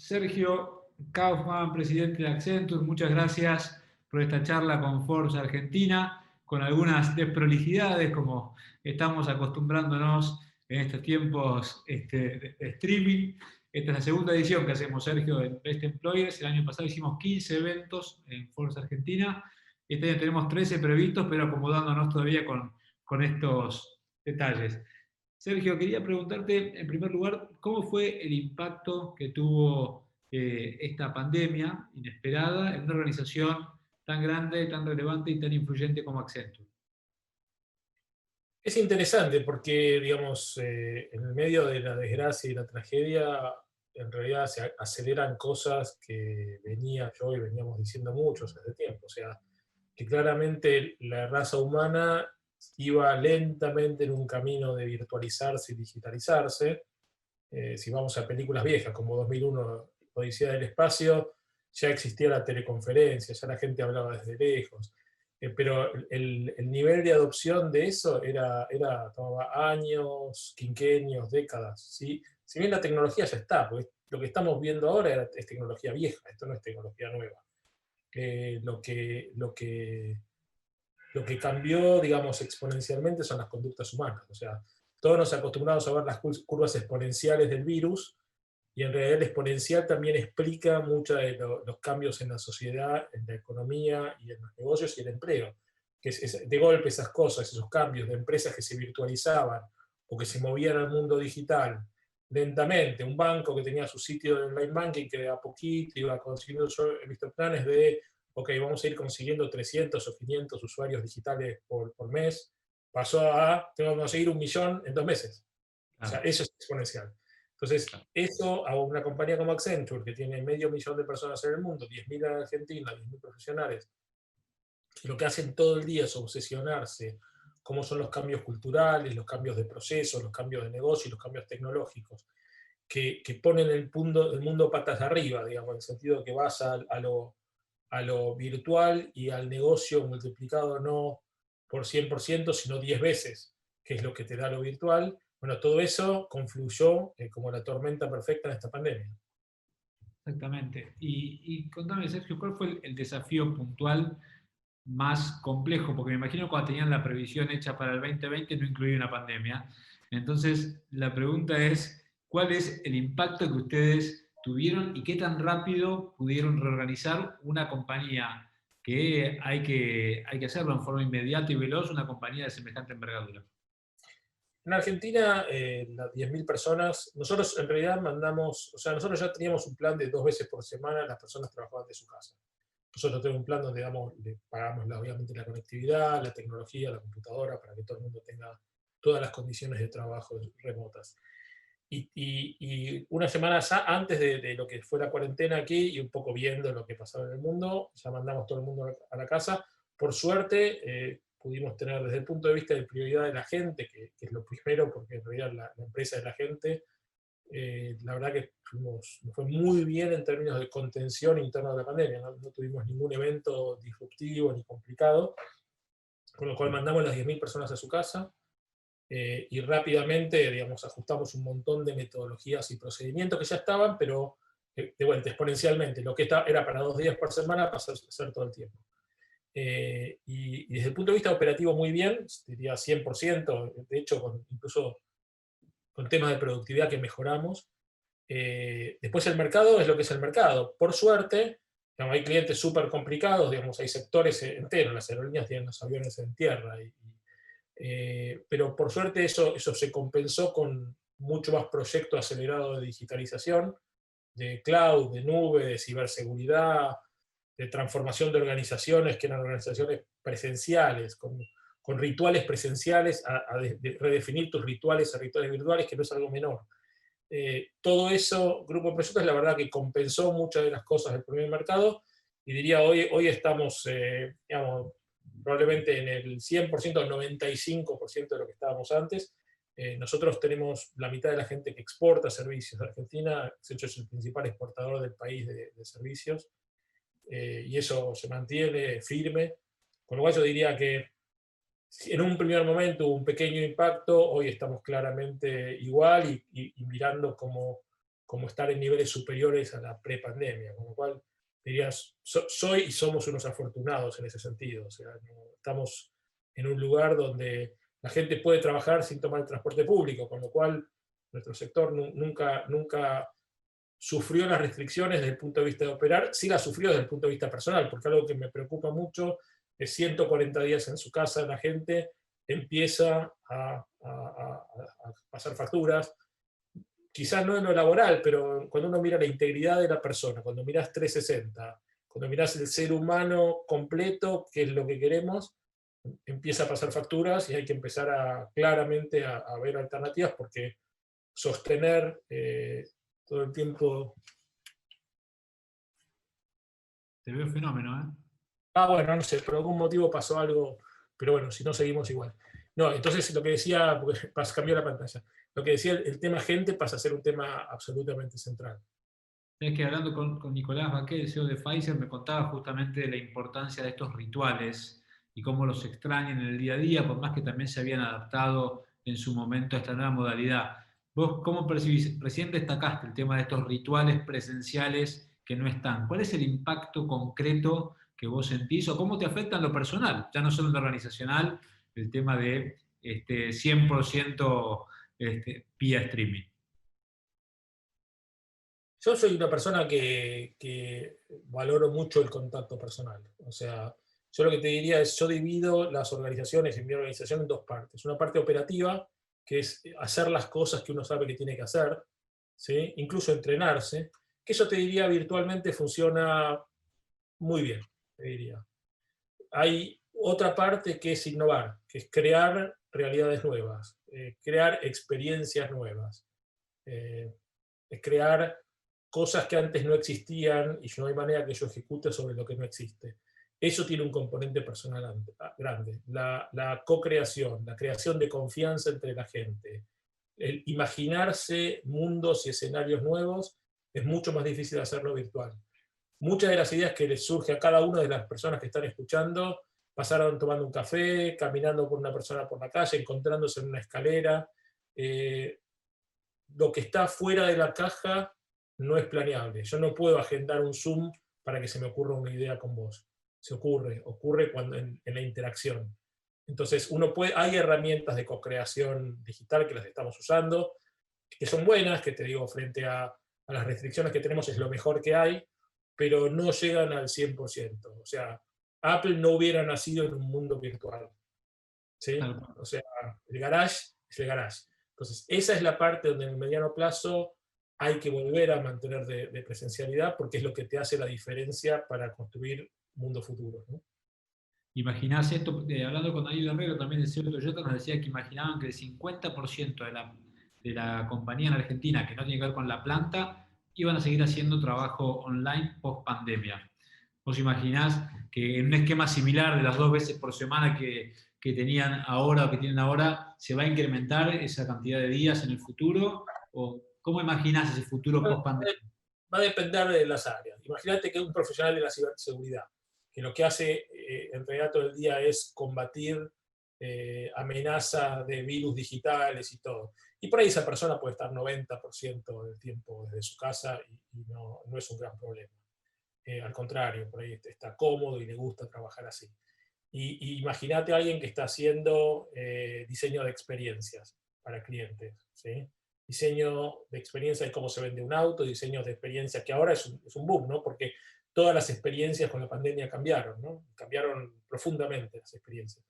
Sergio Kaufman, presidente de Accenture, muchas gracias por esta charla con Forbes Argentina, con algunas desprolijidades como estamos acostumbrándonos en estos tiempos de streaming. Esta es la segunda edición que hacemos, Sergio, de Best Employers. El año pasado hicimos 15 eventos en Forbes Argentina. Este año tenemos 13 previstos, pero acomodándonos todavía con estos detalles. Sergio, quería preguntarte, en primer lugar, ¿cómo fue el impacto que tuvo esta pandemia inesperada en una organización tan grande, tan relevante y tan influyente como Accenture? Es interesante porque, digamos, en el medio de la desgracia y la tragedia, en realidad se aceleran cosas que venía yo y veníamos diciendo muchos hace tiempo. O sea, que claramente la raza humana iba lentamente en un camino de virtualizarse y digitalizarse. Si vamos a películas viejas como 2001, Odisea del Espacio, ya existía la teleconferencia, ya la gente hablaba desde lejos. Pero el nivel de adopción de eso tomaba años, quinquenios, décadas. ¿Sí? Si bien la tecnología ya está, porque lo que estamos viendo ahora es tecnología vieja, esto no es tecnología nueva. Lo que cambió, digamos, exponencialmente son las conductas humanas. O sea, todos nos acostumbramos a ver las curvas exponenciales del virus, y en realidad el exponencial también explica muchos de los cambios en la sociedad, en la economía y en los negocios y el empleo. Que de golpe esas cosas, esos cambios de empresas que se virtualizaban o que se movían al mundo digital lentamente, un banco que tenía su sitio de online banking que de a poquito iba consiguiendo, yo he visto planes de, ok, vamos a ir consiguiendo 300 o 500 usuarios digitales por mes, pasó a, tengo que conseguir 1.000.000 en 2 meses. O sea, Claro, eso es exponencial. Entonces, claro. eso a una compañía como Accenture, que tiene 500.000 de personas en el mundo, 10.000 en Argentina, 10.000 profesionales, que lo que hacen todo el día es obsesionarse cómo son los cambios culturales, los cambios de procesos, los cambios de negocio y los cambios tecnológicos, que ponen el mundo patas de arriba, digamos, en el sentido de que vas a lo virtual y al negocio multiplicado no por 100%, sino 10 veces, que es lo que te da lo virtual. Bueno, todo eso confluyó como la tormenta perfecta en esta pandemia. Exactamente. Y contame, Sergio, ¿cuál fue el desafío puntual más complejo? Porque me imagino cuando tenían la previsión hecha para el 2020 no incluía una pandemia. Entonces, la pregunta es, ¿cuál es el impacto que ustedes tuvieron y qué tan rápido pudieron reorganizar una compañía que hay que hacerlo en forma inmediata y veloz, una compañía de semejante envergadura? En Argentina, las 10.000 personas, nosotros en realidad mandamos, o sea, nosotros ya teníamos un plan de 2 veces por semana, las personas trabajaban de su casa. Nosotros tenemos un plan donde le pagamos obviamente la conectividad, la tecnología, la computadora, para que todo el mundo tenga todas las condiciones de trabajo remotas. Y unas semanas antes de lo que fue la cuarentena aquí, y un poco viendo lo que pasaba en el mundo, ya mandamos todo el mundo a la casa. Por suerte, pudimos tener desde el punto de vista de prioridad de la gente, que es lo primero, porque en realidad la empresa es la gente. La verdad que nos fue muy bien en términos de contención interna de la pandemia. No tuvimos ningún evento disruptivo ni complicado, con lo cual mandamos las 10.000 personas a su casa. Y rápidamente, digamos, ajustamos un montón de metodologías y procedimientos que ya estaban, pero de vuelta, exponencialmente. Lo que era para 2 días por semana pasó a ser todo el tiempo. Y desde el punto de vista operativo muy bien, diría 100%, de hecho, incluso con temas de productividad que mejoramos. Después el mercado es lo que es el mercado. Por suerte, digamos, hay clientes súper complicados, digamos, hay sectores enteros, las aerolíneas tienen los aviones en tierra, pero por suerte eso se compensó con mucho más proyecto acelerado de digitalización, de cloud, de nube, de ciberseguridad, de transformación de organizaciones que eran organizaciones presenciales, con rituales presenciales, de redefinir tus rituales a rituales virtuales, que no es algo menor. Todo eso, Grupo de Proyectos, la verdad que compensó muchas de las cosas del primer mercado, y diría hoy estamos, digamos, probablemente en el 100% o 95% de lo que estábamos antes. Nosotros tenemos la mitad de la gente que exporta servicios a Argentina. De hecho, es el principal exportador del país de servicios, y eso se mantiene firme. Con lo cual yo diría que en un primer momento hubo un pequeño impacto, hoy estamos claramente igual, y mirando cómo como estar en niveles superiores a la prepandemia, con lo cual dirías, soy y somos unos afortunados en ese sentido. O sea, estamos en un lugar donde la gente puede trabajar sin tomar el transporte público, con lo cual nuestro sector nunca sufrió las restricciones desde el punto de vista de operar, sí las sufrió desde el punto de vista personal, porque algo que me preocupa mucho es 140 días en su casa, la gente empieza a pasar facturas, quizás no en lo laboral, pero cuando uno mira la integridad de la persona, cuando miras 360, cuando miras el ser humano completo, que es lo que queremos, empieza a pasar facturas y hay que empezar claramente a ver alternativas, porque sostener todo el tiempo... Te veo fenómeno, ¿eh? Bueno, no sé, por algún motivo pasó algo, pero bueno, si no seguimos igual. No, entonces lo que decía, porque cambió la pantalla, lo que decía el tema gente pasa a ser un tema absolutamente central. Es que hablando con Nicolás Baquet, el CEO de Pfizer, me contaba justamente de la importancia de estos rituales y cómo los extrañan en el día a día, por más que también se habían adaptado en su momento a esta nueva modalidad. ¿Vos cómo percibís? Recién destacaste el tema de estos rituales presenciales que no están. ¿Cuál es el impacto concreto que vos sentís o cómo te afecta en lo personal? Ya no solo en lo organizacional, el tema de 100% vía streaming. Yo soy una persona que valoro mucho el contacto personal. O sea, yo lo que te diría es, yo divido las organizaciones en mi organización en dos partes. Una parte operativa, que es hacer las cosas que uno sabe que tiene que hacer, ¿sí? Incluso entrenarse, que eso te diría virtualmente funciona muy bien, te diría. Hay otra parte que es innovar, que es crear realidades nuevas, crear experiencias nuevas, crear cosas que antes no existían y no hay manera que yo ejecute sobre lo que no existe. Eso tiene un componente personal grande. La co-creación, la creación de confianza entre la gente, el imaginarse mundos y escenarios nuevos es mucho más difícil hacerlo virtual. Muchas de las ideas que les surge a cada una de las personas que están escuchando pasaron tomando un café, caminando por una persona por la calle, encontrándose en una escalera. Lo que está fuera de la caja no es planeable. Yo no puedo agendar un Zoom para que se me ocurra una idea con vos. Ocurre cuando en la interacción. Entonces, hay herramientas de co-creación digital que las estamos usando, que son buenas, que te digo, frente a las restricciones que tenemos es lo mejor que hay, pero no llegan al 100%. O sea, Apple no hubiera nacido en un mundo virtual. ¿Sí? O sea, el garage es el garage. Entonces, esa es la parte donde en el mediano plazo hay que volver a mantener de presencialidad, porque es lo que te hace la diferencia para construir mundo futuro, ¿no? Imaginás esto, hablando con David Herrero, también del CEO de Toyota, nos decía que imaginaban que el 50% de la compañía en Argentina, que no tiene que ver con la planta, iban a seguir haciendo trabajo online post pandemia. ¿Vos imaginás que en un esquema similar de las 2 veces por semana que tenían ahora o que tienen ahora, se va a incrementar esa cantidad de días en el futuro? ¿O cómo imaginás ese futuro post pandemia? Va a depender de las áreas. Imagínate que un profesional de la ciberseguridad, que lo que hace en realidad todo el día es combatir amenazas de virus digitales y todo. Y por ahí esa persona puede estar 90% del tiempo desde su casa y no es un gran problema. Al contrario, por ahí está cómodo y le gusta trabajar así. Y imagínate a alguien que está haciendo diseño de experiencias para clientes, ¿sí? Diseño de experiencia de cómo se vende un auto, diseño de experiencias, que ahora es un boom, ¿no? Porque todas las experiencias con la pandemia cambiaron, ¿no? Cambiaron profundamente las experiencias.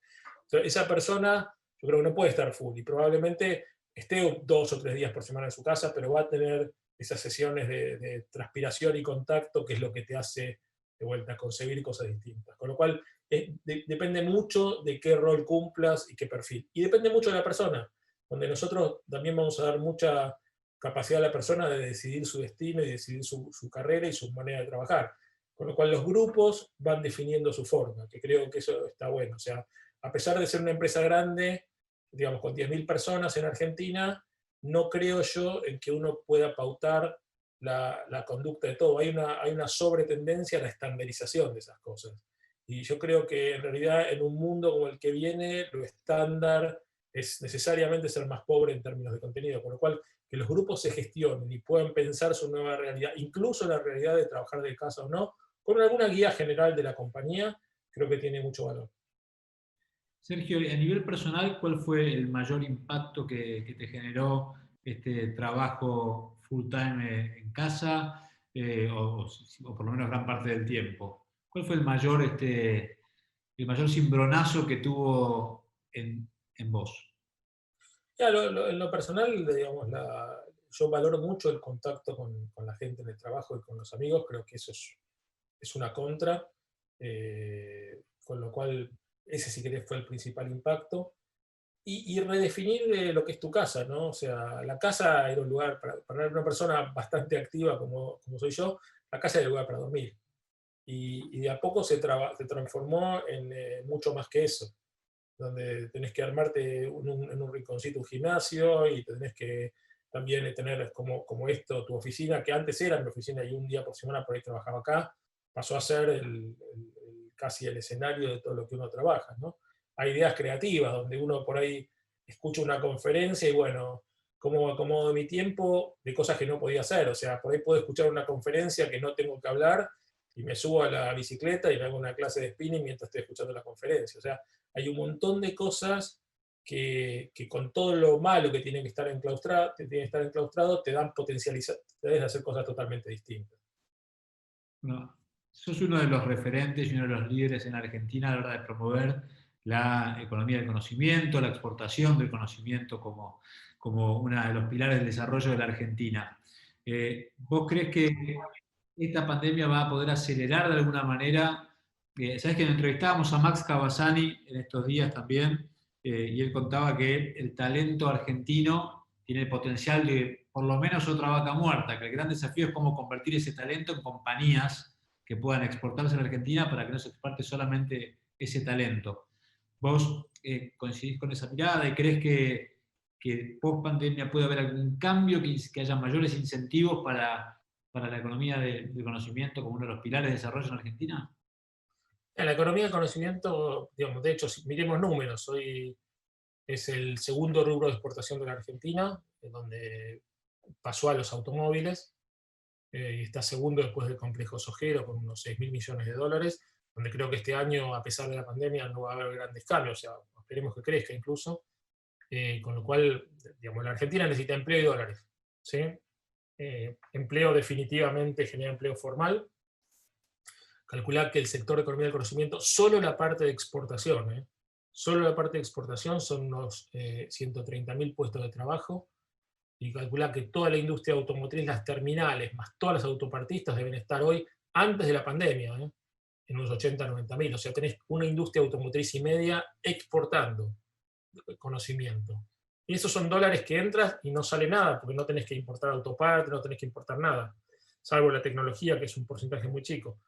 Entonces, esa persona, yo creo que no puede estar full y probablemente esté 2 o 3 días por semana en su casa, pero va a tener esas sesiones de transpiración y contacto, que es lo que te hace de vuelta concebir cosas distintas. Con lo cual, depende mucho de qué rol cumplas y qué perfil. Y depende mucho de la persona, donde nosotros también vamos a dar mucha capacidad a la persona de decidir su destino y decidir su carrera y su manera de trabajar. Con lo cual los grupos van definiendo su forma, que creo que eso está bueno. O sea, a pesar de ser una empresa grande, digamos, con 10.000 personas en Argentina, no creo yo en que uno pueda pautar la conducta de todo. Hay una sobretendencia a la estandarización de esas cosas. Y yo creo que en realidad en un mundo como el que viene, lo estándar es necesariamente ser más pobre en términos de contenido, con lo cual que los grupos se gestionen y puedan pensar su nueva realidad, incluso la realidad de trabajar de casa o no, con alguna guía general de la compañía, creo que tiene mucho valor. Sergio, a nivel personal, ¿cuál fue el mayor impacto que te generó este trabajo full time en casa, o por lo menos gran parte del tiempo? ¿Cuál fue el mayor cimbronazo que tuvo en vos? Ya, en lo personal, digamos, yo valoro mucho el contacto con la gente en el trabajo y con los amigos, creo que eso es una contra, con lo cual ese, si querés, fue el principal impacto. Y redefinir lo que es tu casa, ¿no? O sea, la casa era un lugar, para una persona bastante activa como soy yo, la casa era el lugar para dormir. Y de a poco se transformó en mucho más que eso, donde tenés que armarte en un rinconcito un gimnasio y tenés que también tener como esto, tu oficina, que antes era mi oficina y un día por semana por ahí trabajaba acá, pasó a ser casi el escenario de todo lo que uno trabaja, ¿no? Hay ideas creativas donde uno por ahí escucha una conferencia y bueno, cómo acomodo mi tiempo de cosas que no podía hacer, o sea, por ahí puedo escuchar una conferencia que no tengo que hablar y me subo a la bicicleta y me hago una clase de spinning mientras estoy escuchando la conferencia, o sea, hay un montón de cosas que con todo lo malo que tiene que estar enclaustrado, te dan potencialidades de hacer cosas totalmente distintas. Bueno, sos uno de los referentes y uno de los líderes en Argentina a la hora de promover la economía del conocimiento, la exportación del conocimiento como uno de los pilares del desarrollo de la Argentina. ¿Vos crees que esta pandemia va a poder acelerar de alguna manera? Sabés que entrevistábamos a Max Cavazzani en estos días también, y él contaba que el talento argentino tiene el potencial de por lo menos otra vaca muerta, que el gran desafío es cómo convertir ese talento en compañías que puedan exportarse a la Argentina para que no se exporte solamente ese talento. ¿Vos coincidís con esa mirada y crees que post pandemia puede haber algún cambio, que haya mayores incentivos para la economía del conocimiento como uno de los pilares de desarrollo en Argentina? En la economía del conocimiento, digamos, de hecho, si miremos números, hoy es el segundo rubro de exportación de la Argentina, en donde pasó a los automóviles, y está segundo después del complejo sojero con unos 6.000 millones de dólares, donde creo que este año, a pesar de la pandemia, no va a haber grandes cambios, o sea, esperemos que crezca incluso, con lo cual, digamos, la Argentina necesita empleo y dólares, ¿sí? Empleo definitivamente genera empleo formal. Calcular que el sector de economía del conocimiento, solo la parte de exportación, solo la parte de exportación son unos 130.000 puestos de trabajo, y calcular que toda la industria automotriz, las terminales, más todas las autopartistas deben estar hoy, antes de la pandemia, en unos 80, 90.000. O sea, tenés una industria automotriz y media exportando conocimiento. Y esos son dólares que entras y no sale nada, porque no tenés que importar autopartes, no tenés que importar nada, salvo la tecnología, que es un porcentaje muy chico.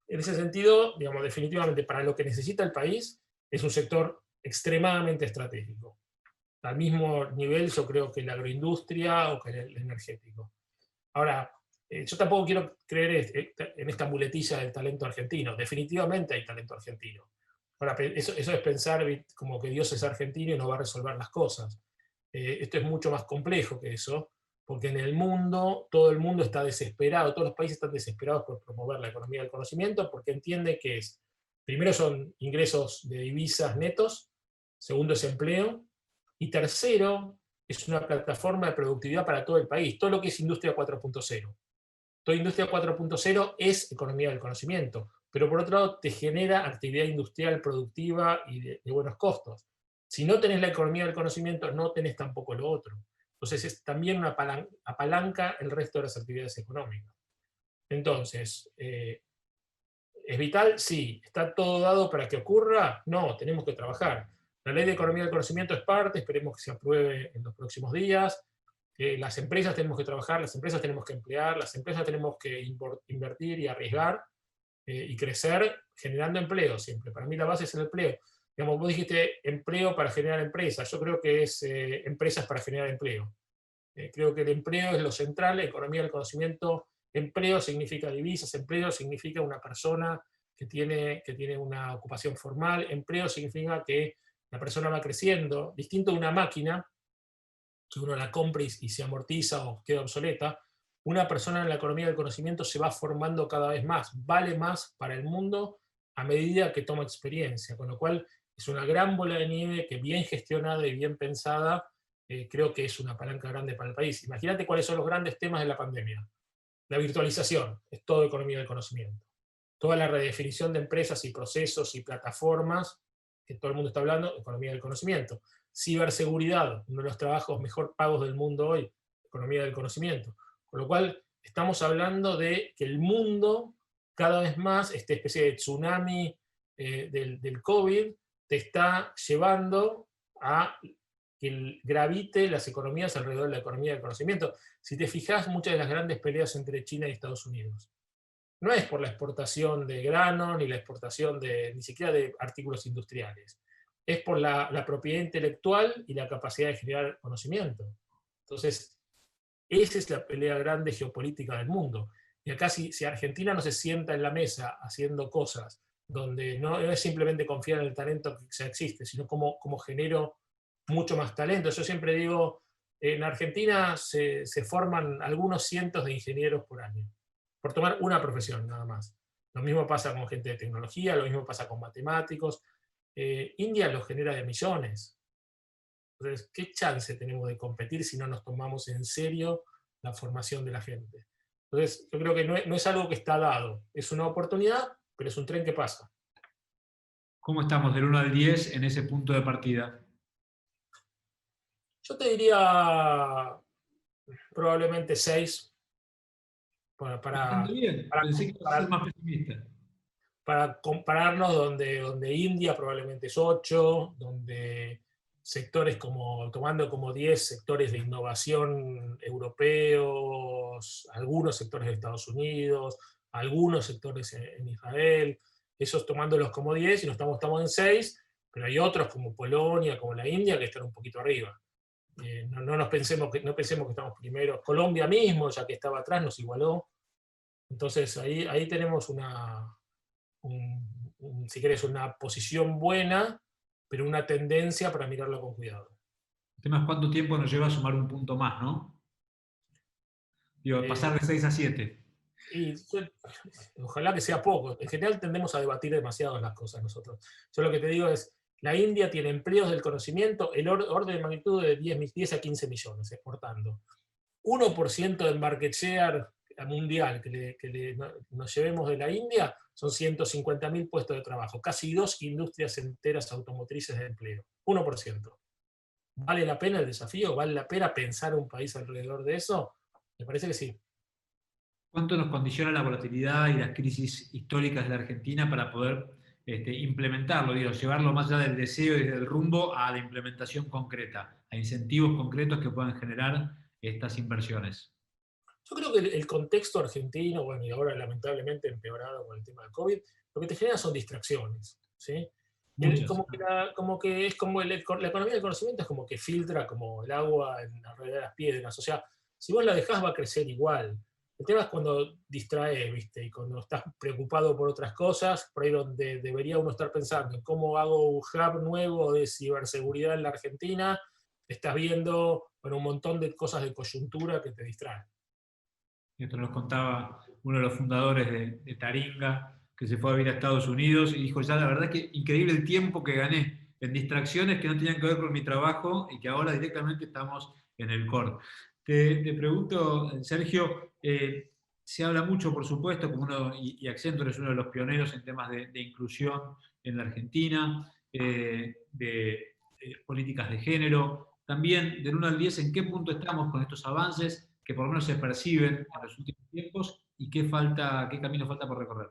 En ese sentido, digamos, definitivamente para lo que necesita el país, es un sector extremadamente estratégico. Al mismo nivel, yo creo, que la agroindustria o que el energético. Ahora, yo tampoco quiero creer en esta muletilla del talento argentino. Definitivamente hay talento argentino. Ahora, eso es pensar como que Dios es argentino y no va a resolver las cosas. Esto es mucho más complejo que eso, porque en el mundo, todo el mundo está desesperado, todos los países están desesperados por promover la economía del conocimiento, porque entiende que primero son ingresos de divisas netos, segundo es empleo, y tercero es una plataforma de productividad para todo el país, todo lo que es industria 4.0. Toda industria 4.0 es economía del conocimiento, pero por otro lado te genera actividad industrial productiva y de buenos costos. Si no tenés la economía del conocimiento, no tenés tampoco lo otro. Entonces es también una apalanca el resto de las actividades económicas. Entonces, ¿es vital? Sí. ¿Está todo dado para que ocurra? No, tenemos que trabajar. La ley de economía del conocimiento es parte, esperemos que se apruebe en los próximos días. Las empresas tenemos que trabajar, las empresas tenemos que emplear, las empresas tenemos que invertir y arriesgar, y crecer generando empleo siempre. Para mí la base es el empleo. Digamos, vos dijiste empleo para generar empresas, yo creo que es empresas para generar empleo. Creo que el empleo es lo central, la economía del conocimiento. Empleo significa divisas, empleo significa una persona que tiene una ocupación formal, empleo significa que la persona va creciendo, distinto a una máquina, que uno la compra y se amortiza o queda obsoleta. Una persona en la economía del conocimiento se va formando cada vez más, vale más para el mundo a medida que toma experiencia, con lo cual es una gran bola de nieve que bien gestionada y bien pensada, creo que es una palanca grande para el país. Imagínate cuáles son los grandes temas de la pandemia. La virtualización, es todo economía del conocimiento. Toda la redefinición de empresas y procesos y plataformas, que todo el mundo está hablando, economía del conocimiento. Ciberseguridad, uno de los trabajos mejor pagos del mundo hoy, economía del conocimiento. Con lo cual, estamos hablando de que el mundo, cada vez más, esta especie de tsunami del COVID, te está llevando a que gravite las economías alrededor de la economía del conocimiento. Si te fijas, muchas de las grandes peleas entre China y Estados Unidos no es por la exportación de grano, ni la exportación ni siquiera de artículos industriales. Es por la propiedad intelectual y la capacidad de generar conocimiento. Entonces, esa es la pelea grande geopolítica del mundo. Y acá si Argentina no se sienta en la mesa haciendo cosas donde no es simplemente confiar en el talento que ya existe, sino como genero mucho más talento. Yo siempre digo, en Argentina se forman algunos cientos de ingenieros por año, por tomar una profesión nada más. Lo mismo pasa con gente de tecnología, lo mismo pasa con matemáticos. India los genera de millones. Entonces, ¿qué chance tenemos de competir si no nos tomamos en serio la formación de la gente? Entonces, yo creo que no es algo que está dado, es una oportunidad, pero es un tren que pasa. ¿Cómo estamos del 1 al 10 en ese punto de partida? Yo te diría probablemente 6 para, Bastante para, bien. para, Pensé que iba a ser para, más pesimista. para compararnos donde India probablemente es 8, donde sectores tomando como 10 sectores de innovación europeos, algunos sectores de Estados Unidos, algunos sectores en Israel, esos tomándolos como 10 y estamos en 6, pero hay otros como Polonia, como la India, que están un poquito arriba. No pensemos que estamos primeros. Colombia mismo, ya que estaba atrás, nos igualó. Entonces ahí tenemos si querés, una posición buena, pero una tendencia para mirarlo con cuidado. El tema es cuánto tiempo nos lleva a sumar un punto más, ¿no? Digo, Eh, pasar de 6 a 7. y ojalá que sea poco. En general tendemos a debatir demasiado las cosas nosotros. Yo lo que te digo es, la India tiene empleos del conocimiento, el orden de magnitud de 10 a 15 millones exportando. 1% del market share mundial nos llevemos de la India son 150.000 puestos de trabajo, casi 2 industrias enteras automotrices de empleo. 1%. ¿Vale la pena el desafío? ¿Vale la pena pensar un país alrededor de eso? Me parece que sí. ¿Cuánto nos condiciona la volatilidad y las crisis históricas de la Argentina para poder implementarlo, digo, llevarlo más allá del deseo y del rumbo a la implementación concreta, a incentivos concretos que puedan generar estas inversiones? Yo creo que el contexto argentino, bueno, y ahora lamentablemente empeorado con el tema del COVID, lo que te genera son distracciones, ¿sí? Muchas. Como que es como la economía del conocimiento es como que filtra como el agua en alrededor de las piedras. O sea, si vos la dejás va a crecer igual. El tema es cuando distraes, ¿viste? Y cuando estás preocupado por otras cosas, por ahí donde debería uno estar pensando en cómo hago un hub nuevo de ciberseguridad en la Argentina, estás viendo bueno, un montón de cosas de coyuntura que te distraen. Esto nos contaba uno de los fundadores de Taringa, que se fue a vivir a Estados Unidos y dijo, ya la verdad que increíble el tiempo que gané en distracciones que no tenían que ver con mi trabajo y que ahora directamente estamos en el core. Te pregunto, Sergio, se habla mucho, por supuesto, como y Accenture es uno de los pioneros en temas de inclusión en la Argentina, de políticas de género. También, del 1 al 10, ¿en qué punto estamos con estos avances que por lo menos se perciben en los últimos tiempos y qué camino falta por recorrer?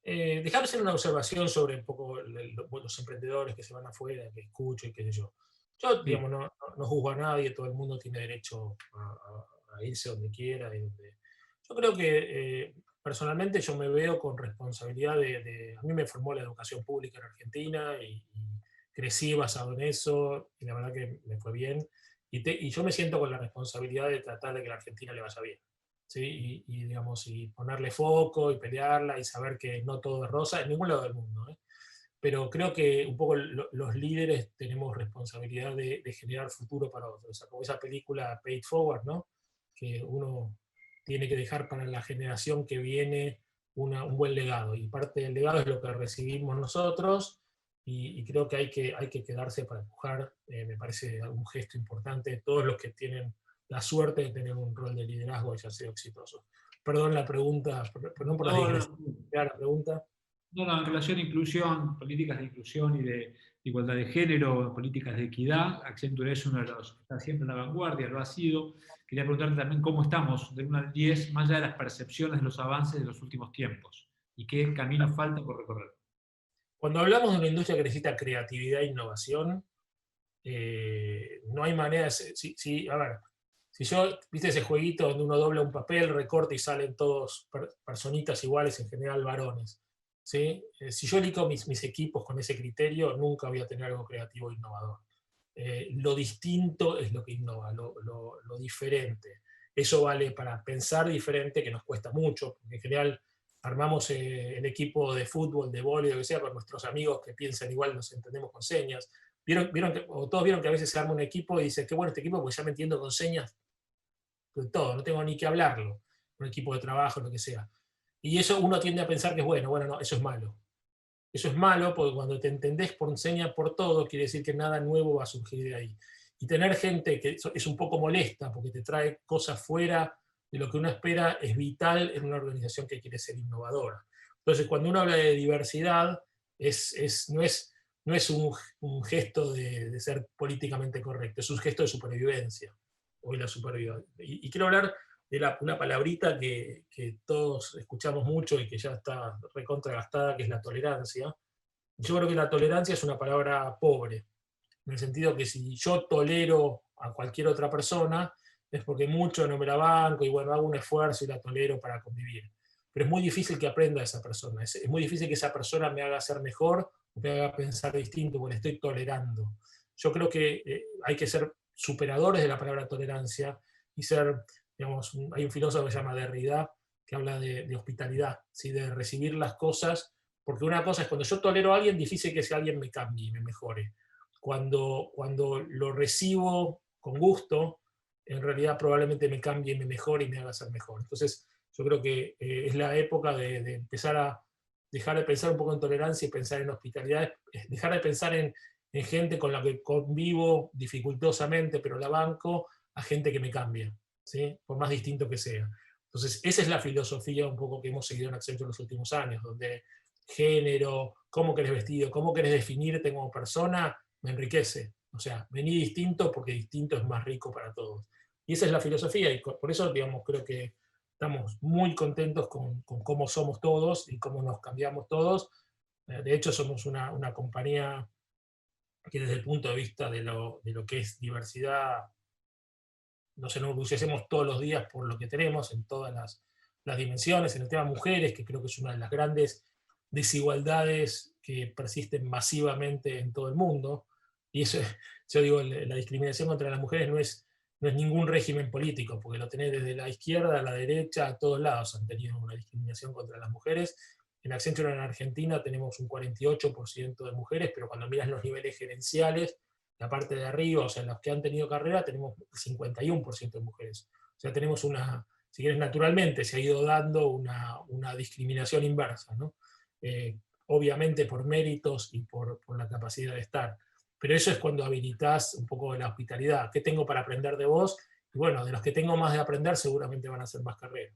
Dejar hacer una observación sobre un poco los emprendedores que se van afuera, que escucho y qué sé yo. Yo, Sí. digamos, no juzgo a nadie, todo el mundo tiene derecho a irse donde quiera. Yo creo que personalmente yo me veo con responsabilidad a mí me formó la educación pública en Argentina y crecí basado en eso y la verdad que me fue bien. Y yo me siento con la responsabilidad de tratar de que a la Argentina le vaya bien. ¿Sí? Digamos, y ponerle foco y pelearla y saber que no todo es rosa en ningún lado del mundo. pero creo que un poco los líderes tenemos responsabilidad de generar futuro para otros. O sea, como esa película Pay It Forward, ¿no? Que uno tiene que dejar para la generación que viene un buen legado. Y parte del legado es lo que recibimos nosotros, y creo que hay que quedarse para empujar. Me parece un gesto importante de todos los que tienen la suerte de tener un rol de liderazgo y ya sido exitoso. Perdón la pregunta, perdón por la No, digresión. no, La pregunta. no, no, en relación a inclusión, políticas de inclusión y de igualdad de género, políticas de equidad, Accenture es uno de los que está siempre en la vanguardia, lo ha sido. Quería preguntarte también cómo estamos, del 1 al 10, más allá de las percepciones de los avances de los últimos tiempos, y qué camino falta por recorrer. Cuando hablamos de una industria que necesita creatividad e innovación, no hay manera de... A ver, si yo, viste ese jueguito donde uno dobla un papel, recorta y salen todos personitas iguales, en general varones, ¿sí? Si yo elijo mis equipos con ese criterio, nunca voy a tener algo creativo e innovador. Lo distinto es lo que innova, lo diferente. Eso vale para pensar diferente, que nos cuesta mucho, porque en general armamos el equipo de fútbol, de vóley, lo que sea, con nuestros amigos que piensan igual, nos entendemos con señas. O todos vieron que a veces se arma un equipo y dicen, qué bueno este equipo, porque ya me entiendo con señas de todo, no tengo ni que hablarlo, un equipo de trabajo, lo que sea. Y eso uno tiende a pensar que es bueno, no, eso es malo. Eso es malo porque cuando te entendés por señas por todo, quiere decir que nada nuevo va a surgir de ahí. Y tener gente que es un poco molesta porque te trae cosas fuera de lo que uno espera es vital en una organización que quiere ser innovadora. Entonces, cuando uno habla de diversidad, no es un gesto de ser políticamente correcto, es un gesto de supervivencia. Hoy la supervivencia. Y quiero hablar de una palabrita que todos escuchamos mucho y que ya está recontragastada, que es la tolerancia. Yo creo que la tolerancia es una palabra pobre, en el sentido que si yo tolero a cualquier otra persona, es porque mucho no me la banco y bueno, hago un esfuerzo y la tolero para convivir. Pero es muy difícil que aprenda esa persona, es muy difícil que esa persona me haga ser mejor o me haga pensar distinto porque estoy tolerando. Yo creo que hay que ser superadores de la palabra tolerancia y ser, digamos, hay un filósofo que se llama Derrida que habla de hospitalidad, ¿sí? De recibir las cosas, porque una cosa es cuando yo tolero a alguien, difícil que ese alguien me cambie y me mejore. Cuando lo recibo con gusto, en realidad probablemente me cambie, me mejore y me haga ser mejor. Entonces, yo creo que es la época de empezar a dejar de pensar un poco en tolerancia y pensar en hospitalidad, dejar de pensar en gente con la que convivo dificultosamente, pero la banco, a gente que me cambia, ¿sí? Por más distinto que sea. Entonces, esa es la filosofía un poco que hemos seguido en Accenture en los últimos años, donde género, cómo querés vestido, cómo querés definirte como persona, me enriquece. O sea, vení distinto porque distinto es más rico para todos. Y esa es la filosofía, y por eso, digamos, creo que estamos muy contentos con cómo somos todos y cómo nos cambiamos todos. De hecho, somos una compañía que desde el punto de vista de lo que es diversidad, nos enorgullecemos todos los días por lo que tenemos en todas las dimensiones. En el tema mujeres, que creo que es una de las grandes desigualdades que persisten masivamente en todo el mundo. Y eso, yo digo, la discriminación contra las mujeres no es ningún régimen político, porque lo tenés desde la izquierda a la derecha, a todos lados han tenido una discriminación contra las mujeres. En Accenture en Argentina tenemos un 48% de mujeres, pero cuando miras los niveles gerenciales, la parte de arriba, o sea, los que han tenido carrera, tenemos 51% de mujeres. O sea, tenemos si quieres, naturalmente se ha ido dando una discriminación inversa, ¿no? Obviamente por méritos y por la capacidad de estar. Pero eso es cuando habilitas un poco la hospitalidad. ¿Qué tengo para aprender de vos? Y bueno, de los que tengo más de aprender seguramente van a hacer más carrera.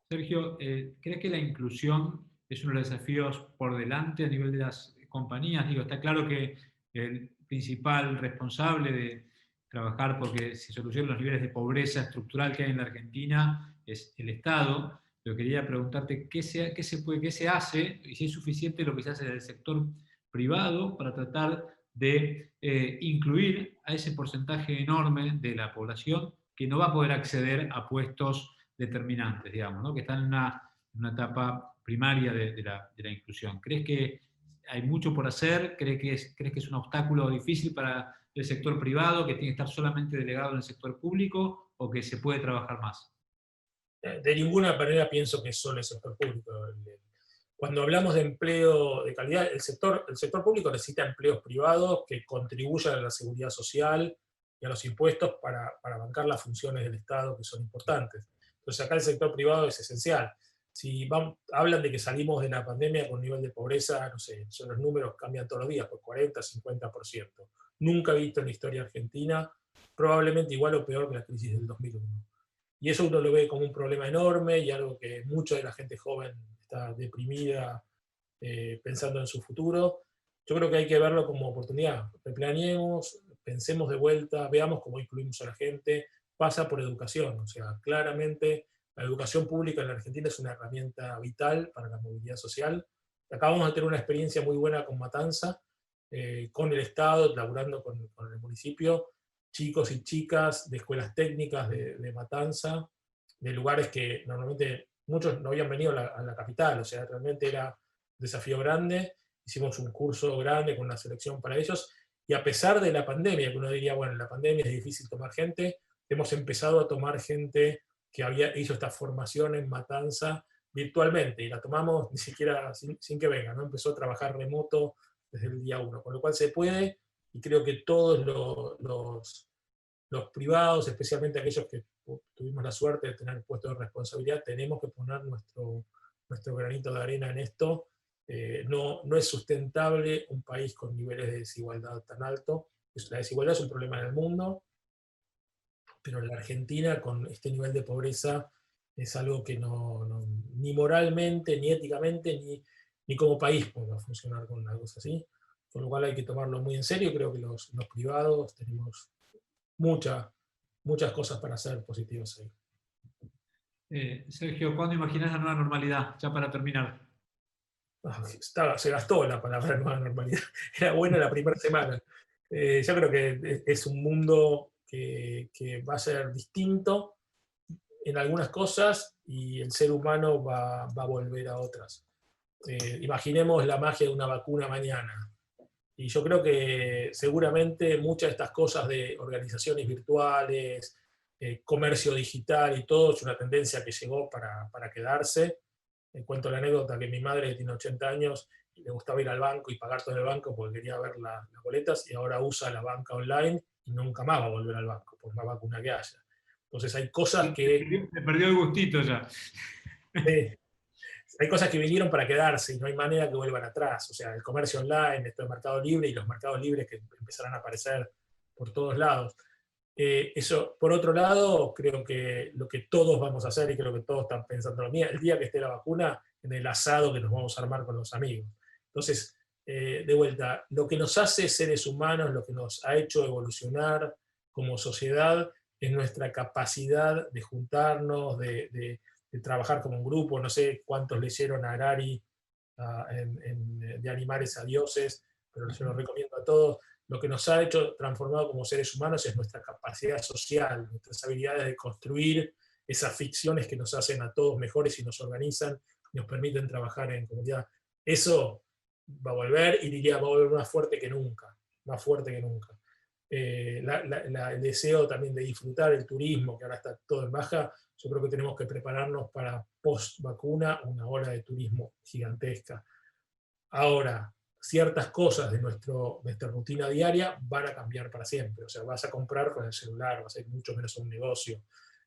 Sergio, ¿crees que la inclusión es uno de los desafíos por delante a nivel de las compañías? Digo, está claro que el principal responsable de trabajar porque se solucionen los niveles de pobreza estructural que hay en la Argentina es el Estado, pero quería preguntarte qué se hace y si es suficiente lo que se hace del sector privado para tratar de incluir a ese porcentaje enorme de la población que no va a poder acceder a puestos determinantes, digamos, ¿no? Que están en una etapa primaria de la inclusión. ¿Crees que hay mucho por hacer? ¿Crees que es un obstáculo difícil para el sector privado, que tiene que estar solamente delegado en el sector público, o que se puede trabajar más? De ninguna manera pienso que es solo el sector público. Cuando hablamos de empleo de calidad, el sector público necesita empleos privados que contribuyan a la seguridad social y a los impuestos para bancar las funciones del Estado que son importantes. Entonces acá el sector privado es esencial. Si hablan de que salimos de la pandemia con un nivel de pobreza, no sé, son los números cambian todos los días, por 40, 50%. Nunca he visto en la historia argentina, probablemente igual o peor que la crisis del 2001. Y eso uno lo ve como un problema enorme y algo que mucha de la gente joven está deprimida pensando en su futuro. Yo creo que hay que verlo como oportunidad. Replaneemos, pensemos de vuelta, veamos cómo incluimos a la gente. Pasa por educación. O sea, claramente la educación pública en la Argentina es una herramienta vital para la movilidad social. Acabamos de tener una experiencia muy buena con Matanza, con el Estado, laburando con el municipio, chicos y chicas de escuelas técnicas de Matanza, de lugares que normalmente muchos no habían venido a la capital, o sea, realmente era un desafío grande, hicimos un curso grande con una selección para ellos, y a pesar de la pandemia, que uno diría, bueno, en la pandemia es difícil tomar gente, hemos empezado a tomar gente que hizo esta formación en Matanza virtualmente, y la tomamos ni siquiera sin que venga, ¿no? Empezó a trabajar remoto desde el día 1, con lo cual se puede, y creo que todos los privados, especialmente aquellos que tuvimos la suerte de tener puestos de responsabilidad, tenemos que poner nuestro granito de arena en esto. No es sustentable un país con niveles de desigualdad tan altos. La desigualdad es un problema en el mundo, pero en la Argentina, con este nivel de pobreza, es algo que ni moralmente, ni éticamente, ni como país podemos funcionar con una cosa así. Con lo cual hay que tomarlo muy en serio. Creo que los privados tenemos muchas cosas para hacer positivas ahí. Sergio, ¿cuándo imaginas la nueva normalidad? Ya para terminar. Se gastó la palabra nueva normalidad. Era buena la primera semana. Yo creo que es un mundo que va a ser distinto en algunas cosas y el ser humano va a volver a otras. Imaginemos la magia de una vacuna mañana. Y yo creo que seguramente muchas de estas cosas de organizaciones virtuales, comercio digital y todo, es una tendencia que llegó para quedarse. Cuento la anécdota que mi madre tiene 80 años y le gustaba ir al banco y pagar todo en el banco porque quería ver las boletas, y ahora usa la banca online y nunca más va a volver al banco por más vacuna que haya. Entonces hay cosas que... Se perdió el gustito ya. Hay cosas que vinieron para quedarse y no hay manera que vuelvan atrás. O sea, el comercio online, esto de Mercado Libre y los mercados libres que empezarán a aparecer por todos lados. Eso, por otro lado, creo que lo que todos vamos a hacer, y creo que todos están pensando lo mismo, el día que esté la vacuna, en el asado que nos vamos a armar con los amigos. Entonces, de vuelta, lo que nos hace seres humanos, lo que nos ha hecho evolucionar como sociedad, es nuestra capacidad de juntarnos, de trabajar como un grupo. No sé cuántos leyeron a Harari de Animales a Dioses, pero se lo recomiendo a todos. Lo que nos ha hecho transformado como seres humanos es nuestra capacidad social, nuestras habilidades de construir esas ficciones que nos hacen a todos mejores y nos organizan, nos permiten trabajar en comunidad. Eso va a volver, y diría, va a volver más fuerte que nunca, más fuerte que nunca. El deseo también de disfrutar el turismo, que ahora está todo en baja, yo creo que tenemos que prepararnos para post vacuna una ola de turismo gigantesca. Ahora, ciertas cosas de nuestra rutina diaria van a cambiar para siempre. O sea, vas a comprar con el celular, vas a ir mucho menos a un negocio.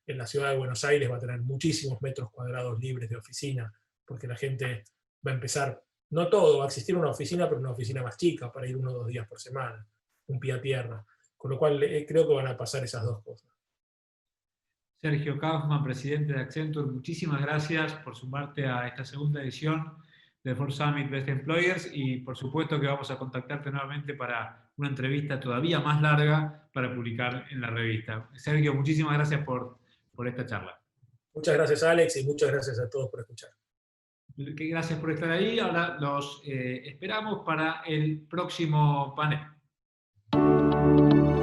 En la ciudad de Buenos Aires va a tener muchísimos metros cuadrados libres de oficina, porque la gente va a empezar, no todo, va a existir una oficina, pero una oficina más chica para ir 1 o 2 días por semana, un pie a tierra. Con lo cual creo que van a pasar esas dos cosas. Sergio Kaufman, presidente de Accenture, muchísimas gracias por sumarte a esta segunda edición del Ford Summit Best Employers, y por supuesto que vamos a contactarte nuevamente para una entrevista todavía más larga para publicar en la revista. Sergio, muchísimas gracias por esta charla. Muchas gracias, Alex, y muchas gracias a todos por escuchar. Gracias por estar ahí. Ahora los esperamos para el próximo panel.